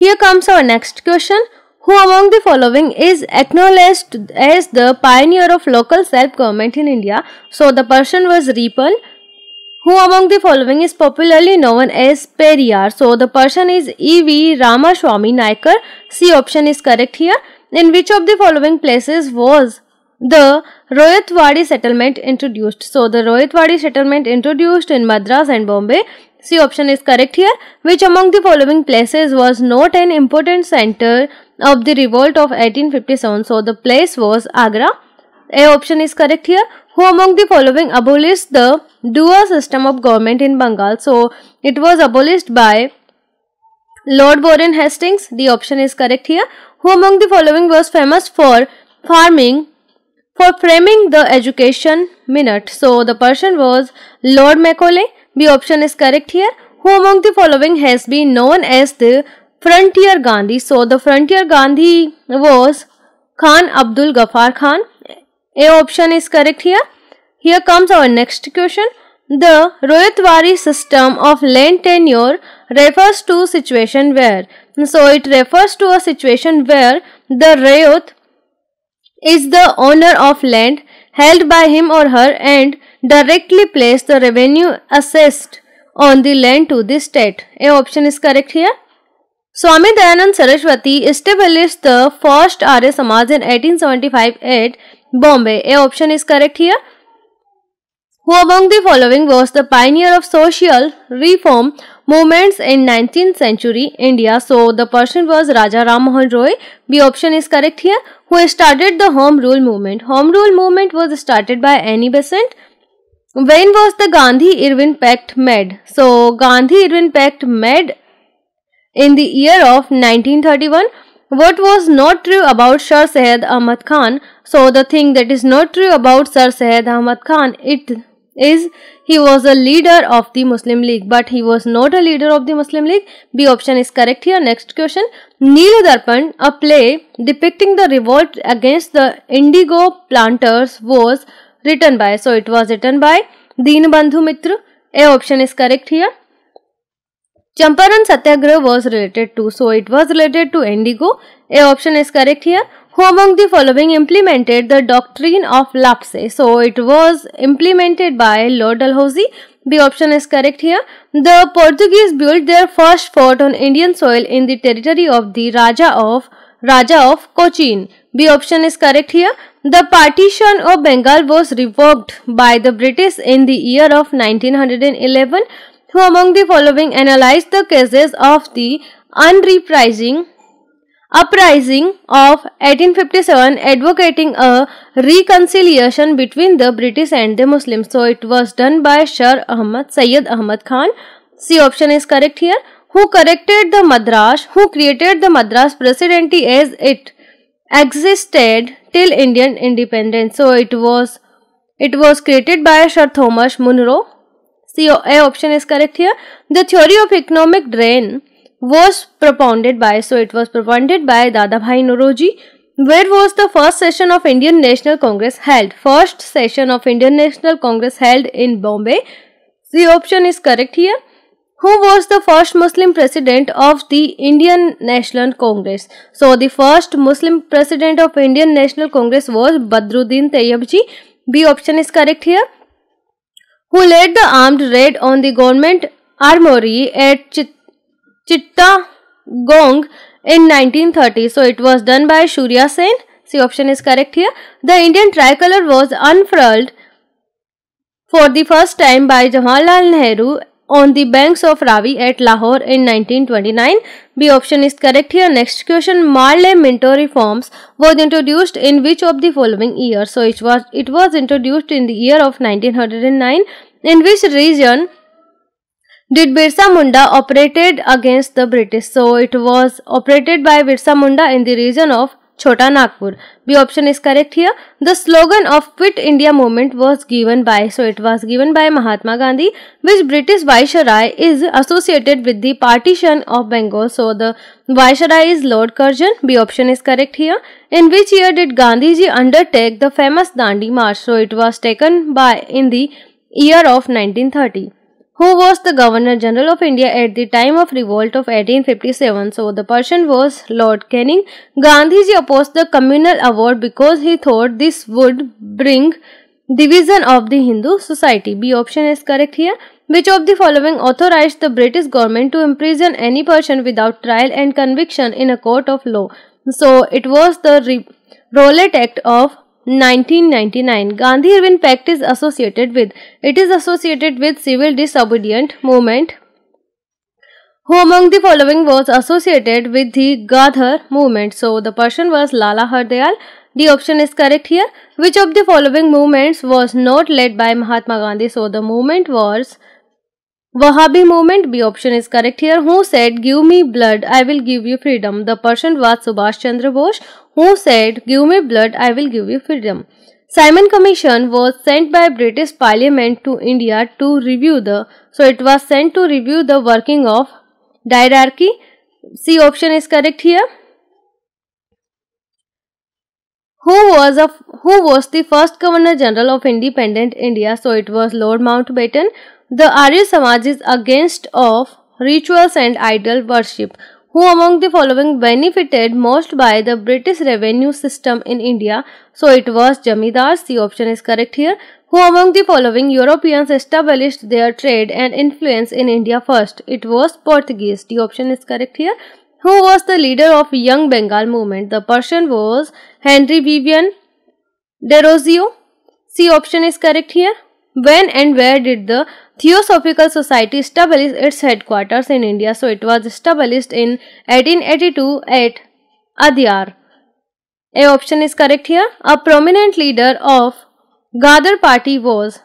Here comes our next question. Who among the following is acknowledged as the pioneer of local self-government in India? So the person was Ripon. Who among the following is popularly known as Periyar? So the person is E.V. Ramaswamy Naikar. C option is correct here. In which of the following places was the Royatwadi settlement introduced? So the Royatwadi settlement introduced in Madras and Bombay. C option is correct here. Which among the following places was not an important center of the revolt of 1857? So the place was Agra. A option is correct here. Who among the following abolished the dual system of government in Bengal? So it was abolished by Lord Warren Hastings. The option is correct here. Who among the following was famous for framing the education minute? So the person was Lord Macaulay. B option is correct here. Who among the following has been known as the Frontier Gandhi? So the Frontier Gandhi was Khan Abdul Ghaffar Khan. A option is correct here. Here comes our next question. The Royatwadi system of land tenure refers to situation where? So it refers to a situation where the Rayot is the owner of land held by him or her and directly place the revenue assessed on the land to the state. A option is correct here. Swami Dayanand Saraswati established the first Arya Samaj in 1875 at Bombay. A option is correct here. Who among the following was the pioneer of social reform movements in 19th century India? So the person was Raja Ram Mohan Roy. B option is correct here. Who started the Home Rule movement? Home Rule movement was started by Annie Besant. When was the Gandhi-Irwin Pact made? So Gandhi-Irwin Pact made in the year of 1931. What was not true about Sir Syed Ahmad Khan? So the thing that is not true about Sir Syed Ahmad Khan, it is he was a leader of the Muslim League, but he was not a leader of the Muslim League. B option is correct here. Next question. Neel Darpan, a play depicting the revolt against the indigo planters, was written by? So it was written by Deenbandhu Mitra. A option is correct here. Champaran Satyagraha was related to? So it was related to indigo. A option is correct here. Who among the following implemented the doctrine of lapse? So it was implemented by Lord Dalhousie. B option is correct here. The Portuguese built their first fort on Indian soil in the territory of the Raja of Cochin. B option is correct here. The partition of Bengal was revoked by the British in the year of 1911. Who among the following analyzed the cases of the uprising of 1857 advocating a reconciliation between the British and the Muslims? So it was done by Syed Ahmad Khan. C option is correct here. Who created the Madras Presidency as it existed till Indian independence? So it was created by Sir Thomas Munro. A option is correct here. The theory of economic drain was propounded by? So it was propounded by Dadabhai Naoroji. Where was the first session of Indian National Congress held? First session of Indian National Congress held in Bombay. The option is correct here. Who was the first Muslim president of the Indian National Congress? So the first Muslim president of Indian National Congress was Badruddin Tayyabji. B option is correct here. Who led the armed raid on the government armory at Chittagong in 1930? So it was done by Surya Sen. C option is correct here. The Indian tricolor was unfurled for the first time by Jawaharlal Nehru on the banks of Ravi at Lahore in 1929. B option is correct here. Next question. Marley Minto reforms was introduced in which of the following years? So it was introduced in the year of 1909. In which region did Birsa Munda operated against the British? So it was operated by Birsa Munda in the region of Chota Nagpur. B option is correct here. The slogan of Quit India movement was given by? So it was given by Mahatma Gandhi. Which British Viceroy is associated with the partition of Bengal? So the Viceroy is Lord Curzon. B option is correct here. In which year did Gandhiji undertake the famous Dandi March? So it was taken in the year of 1930. Who was the Governor General of India at the time of revolt of 1857? So the person was Lord Canning. Gandhiji opposed the communal award because he thought this would bring division of the Hindu society. B option is correct here. Which of the following authorized the British government to imprison any person without trial and conviction in a court of law? So it was the Rowlatt Act of 1999. Gandhi Irwin Pact is associated with. It is associated with civil disobedient movement. Who among the following was associated with the Gadhar movement? So the person was Lala Hardayal. The option is correct here. Which of the following movements was not led by Mahatma Gandhi? So the movement was Wahhabi movement. B option is correct here. Who said, "Give me blood, I will give you freedom"? The person was Subhash Chandra Bose. Who said, "Give me blood, I will give you freedom"? Simon Commission was sent by British Parliament to India to review the. So it was sent to review the working of diarchy. C option is correct here. Who was the first Governor General of independent India? So it was Lord Mountbatten. The Arya Samaj is against of rituals and idol worship. Who among the following benefited most by the British revenue system in India? So it was Jamidars. The option is correct here. Who among the following Europeans established their trade and influence in India first? It was Portuguese. The option is correct here. Who was the leader of Young Bengal movement? The person was Henry Vivian Desrosiers. C option is correct here. When and where did the Theosophical Society establish its headquarters in India? So it was established in 1882 at Adyar. A option is correct here. A prominent leader of Gadar party was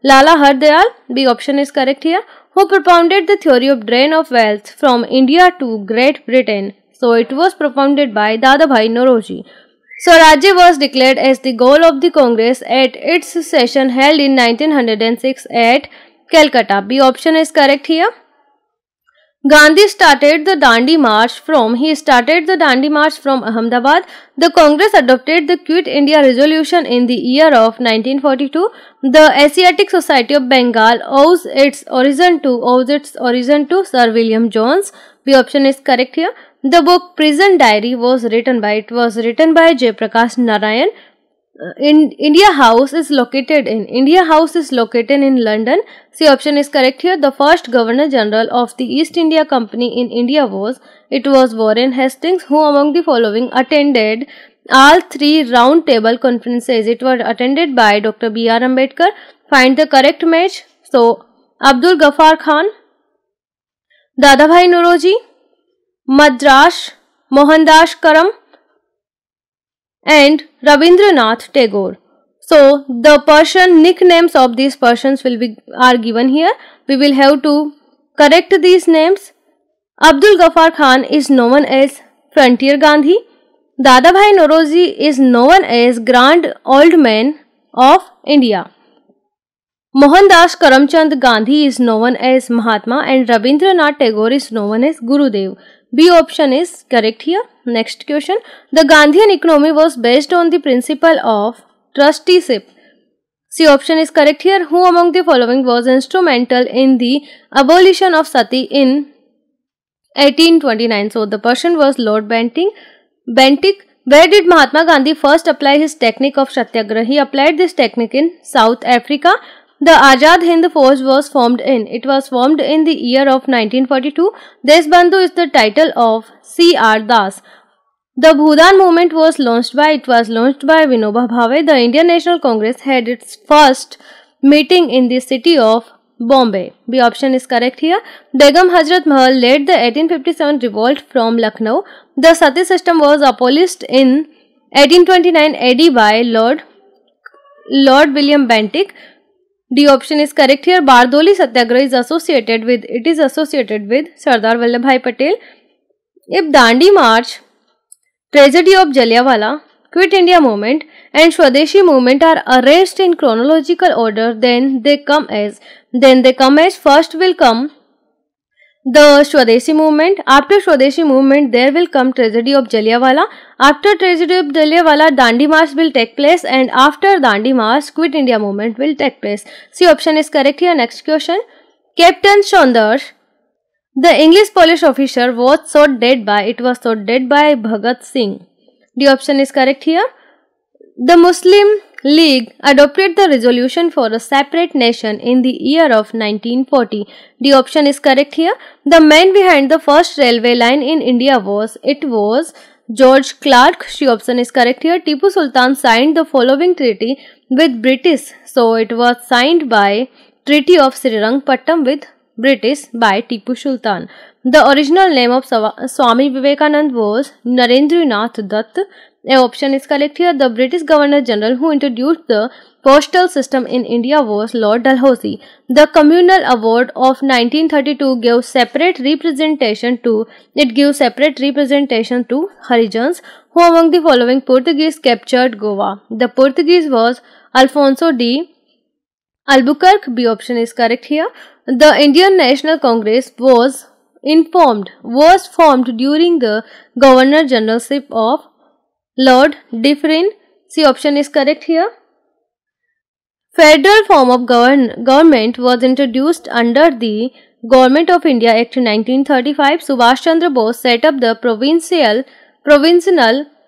Lala Hardayal. B option is correct here. Who propounded the theory of drain of wealth from India to Great Britain? So it was propounded by Dadabhai Naoroji. Swarajya was declared as the goal of the Congress at its session held in 1906 at Calcutta. B option is correct here. Gandhi started the Dandi March from Ahmedabad. The Congress adopted the Quit India resolution in the year of 1942. The Asiatic Society of Bengal owes its origin to Sir William Jones. B option is correct here. The book Prison Diary was written by Jayaprakash Narayan. India House is located in London. C option is correct here. The first Governor General of the East India Company in India was Warren Hastings. Who among the following attended all three round table conferences? It was attended by Dr. B.R. Ambedkar. Find the correct match. So Abdul Ghaffar Khan, Dadabhai Naoroji, Madras Mohandas Karam, and Rabindranath Tagore. So the nicknames of these persons are given here. We will have to correct these names. Abdul Ghaffar Khan is known as Frontier Gandhi. Dadabhai Naoroji is known as Grand Old Man of India. Mohandas Karamchand Gandhi is known as Mahatma, and Rabindranath Tagore is known as Gurudev. B option is correct here. Next question. The Gandhian economy was based on the principle of trusteeship. C option is correct here. Who among the following was instrumental in the abolition of sati in 1829? So the person was Lord Bentinck. Where did Mahatma Gandhi first apply his technique of Satyagraha? He applied this technique in South Africa. The Azad Hind Force was formed in the year of 1942. Deshbandhu is the title of C.R. Das. The Bhudan movement was launched by Vinoba Bhave. The Indian National Congress had its first meeting in the city of Bombay. B option is correct here. Begum Hazrat Mahal led the 1857 revolt from Lucknow. The sati system was abolished in 1829 AD by Lord William Bentinck. D option is correct here. Bardoli Satyagraha is associated with Sardar Vallabhbhai Patel. If Dandi March, tragedy of Jallianwala, Quit India movement and Swadeshi movement are arranged in chronological order, then they come as first will come The Swadeshi movement. After Swadeshi movement, there will come tragedy of Jallianwala. After tragedy of Jallianwala, Dandi March will take place, and after Dandi March, Quit India movement will take place. C option is correct here. Next question. Captain Saunders, the English police officer, was shot dead by. It was shot dead by Bhagat Singh. D option is correct here. The Muslim League adopted the resolution for a separate nation in the year of 1940. The option is correct here. The man behind the first railway line in India was George Clark. The option is correct here. Tipu Sultan signed the following treaty with British. So it was signed by Treaty of Srirangpattam with British by Tipu Sultan. The original name of Swami Vivekanand was Narendranath Dutt. A option is correct here. The British Governor General who introduced the postal system in India was Lord Dalhousie. The Communal Award of 1932 gave separate representation to Harijans. Who among the following Portuguese captured Goa? The Portuguese was Alfonso de Albuquerque. B option is correct here. The Indian National Congress was formed during the Governor Generalship of Lord Dufferin. C option is correct here. Federal form of government was introduced under the Government of India Act 1935. Subhash Chandra Bose set up the provincial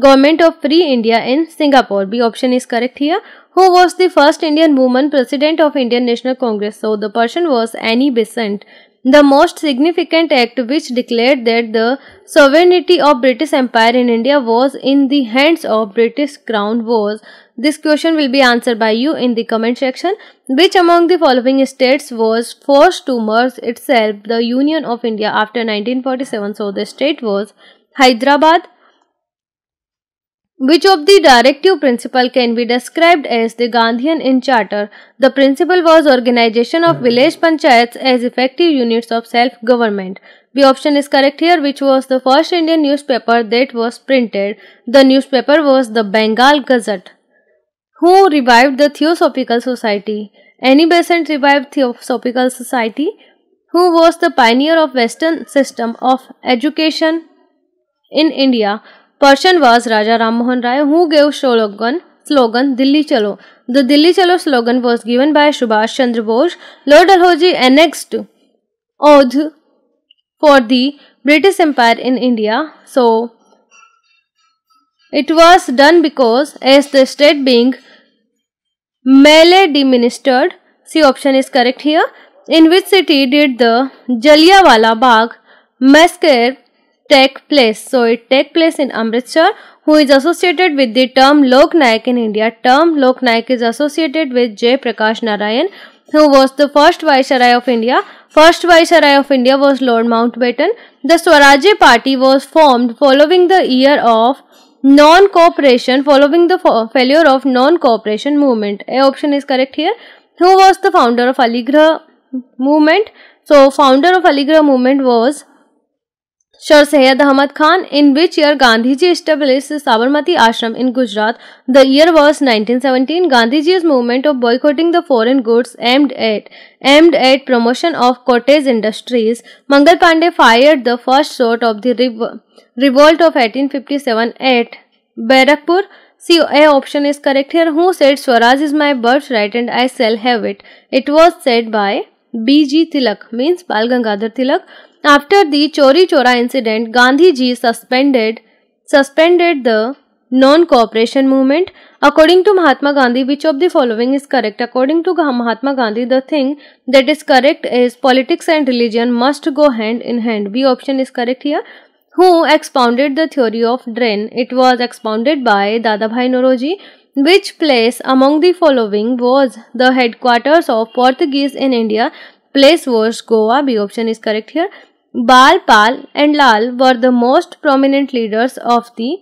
government of Free India in Singapore. B option is correct here. Who was the first Indian woman president of Indian National Congress? So the person was Annie Besant. The most significant act which declared that the sovereignty of British Empire in India was in the hands of British Crown was. This question will be answered by you in the comment section. Which among the following states was forced to merge itself the Union of India after 1947? So the state was Hyderabad. Which of the directive principle can be described as the Gandhian in Charter? The principle was organization of village panchayats as effective units of self-government. B option is correct here. Which was the first Indian newspaper that was printed? The newspaper was the Bengal Gazette. Who revived the Theosophical Society? Annie Besant revived Theosophical Society. Who was the pioneer of Western system of education in India? Person was Raja Ram Mohan Rai. Who gave slogan Dilli Chalo? The Dilli Chalo slogan was given by Subhash Chandra Bose. Lord Dalhousie annexed oath for the British Empire in India. So it was done because as the state being maladministered. C option is correct here. In which city did the Jallianwala Bagh massacre take place? So it take place in Amritsar. Who is associated with the term Lok Nayak in India? Term Lok Nayak is associated with Jay Prakash Narayan. Who was the first Viceroy of India? First Viceroy of India was Lord Mountbatten. The Swarajya Party was formed following the year of non-cooperation, following the failure of non-cooperation movement. A option is correct here. Who was the founder of Aligarh movement? So founder of Aligarh movement was Sir Syed Ahmad Khan. In which year Gandhiji established Sabarmati Ashram in Gujarat? The year was 1917. Gandhiji's movement of boycotting the foreign goods aimed at promotion of cottage industries. Mangal Pandey fired the first shot of the revolt of 1857 at Barakpur. C. A option is correct here. Who said Swaraj is my birthright and I shall have it? It was said by B.G. Tilak, means Bal Gangadhar Tilak. After the Chori Chora incident, Gandhiji suspended the non-cooperation movement. According to Mahatma Gandhi, which of the following is correct? According to Mahatma Gandhi, the thing that is correct is politics and religion must go hand in hand. B option is correct here. Who expounded the theory of drain? It was expounded by Dadabhai Naoroji. Which place among the following was the headquarters of Portuguese in India? Place was Goa. B option is correct here. Bal, Pal and Lal were the most prominent leaders of the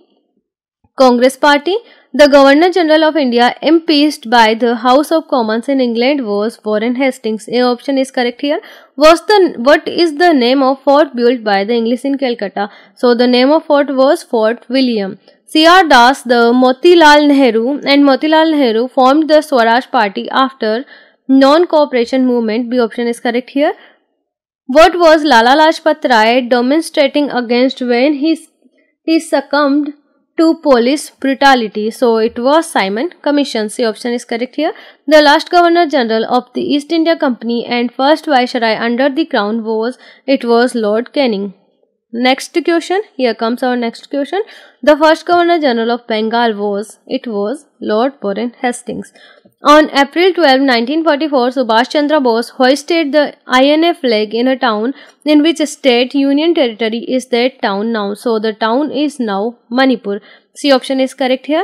Congress party. The Governor General of India impeached by the House of Commons in England was Warren Hastings. A option is correct here. What is the name of fort built by the English in Calcutta? So the name of fort was Fort William. C.R. Das, the Motilal Nehru formed the Swaraj Party after non-cooperation movement. B option is correct here. What was Lala Lajpat Rai demonstrating against when he succumbed to police brutality? So it was Simon Commission. C option is correct here. The last Governor General of the East India Company and first Viceroy under the Crown was Lord Canning. Next question. Here comes our next question. The first Governor General of Bengal was Lord Warren Hastings. On April 12, 1944, Subhash Chandra Bose hoisted the INA flag in a town in which state union territory is that town now. So the town is now Manipur. C option is correct here.